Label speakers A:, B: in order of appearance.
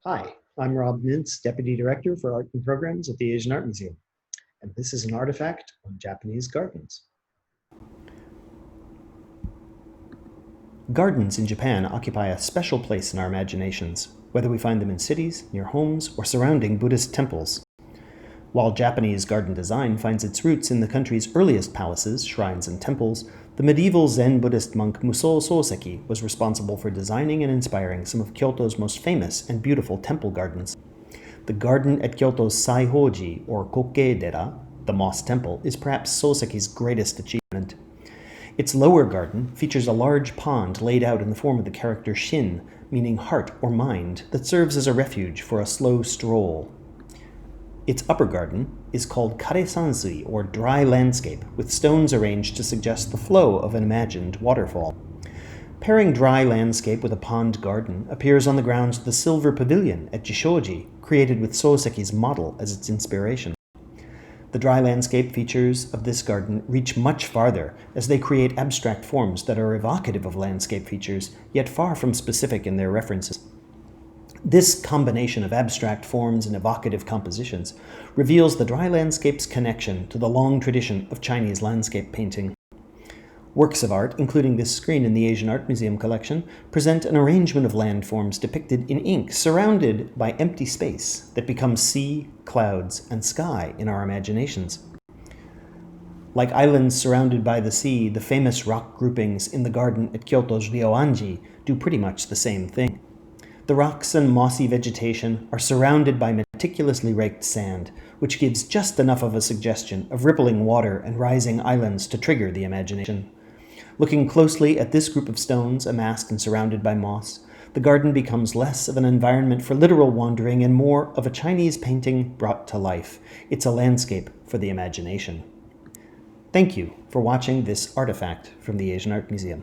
A: Hi, I'm Rob Mintz, Deputy Director for Art and Programs at the Asian Art Museum, and this is an artifact on Japanese gardens. Gardens in Japan occupy a special place in our imaginations, whether we find them in cities, near homes, or surrounding Buddhist temples. While Japanese garden design finds its roots in the country's earliest palaces, shrines, and temples, the medieval Zen Buddhist monk Musou Soseki was responsible for designing and inspiring some of Kyoto's most famous and beautiful temple gardens. The garden at Kyoto's Saihoji, or Koke-dera, the moss temple, is perhaps Soseki's greatest achievement. Its lower garden features a large pond laid out in the form of the character Shin, meaning heart or mind, that serves as a refuge for a slow stroll. Its upper garden is called Kare-sansui, or dry landscape, with stones arranged to suggest the flow of an imagined waterfall. Pairing dry landscape with a pond garden appears on the grounds of the Silver Pavilion at Jishoji, created with Soseki's model as its inspiration. The dry landscape features of this garden reach much farther, as they create abstract forms that are evocative of landscape features, yet far from specific in their references. This combination of abstract forms and evocative compositions reveals the dry landscape's connection to the long tradition of Chinese landscape painting. Works of art, including this screen in the Asian Art Museum collection, present an arrangement of landforms depicted in ink surrounded by empty space that becomes sea, clouds, and sky in our imaginations. Like islands surrounded by the sea, the famous rock groupings in the garden at Kyoto's Ryoanji do pretty much the same thing. The rocks and mossy vegetation are surrounded by meticulously raked sand, which gives just enough of a suggestion of rippling water and rising islands to trigger the imagination. Looking closely at this group of stones amassed and surrounded by moss, the garden becomes less of an environment for literal wandering and more of a Chinese painting brought to life. It's a landscape for the imagination. Thank you for watching this artifact from the Asian Art Museum.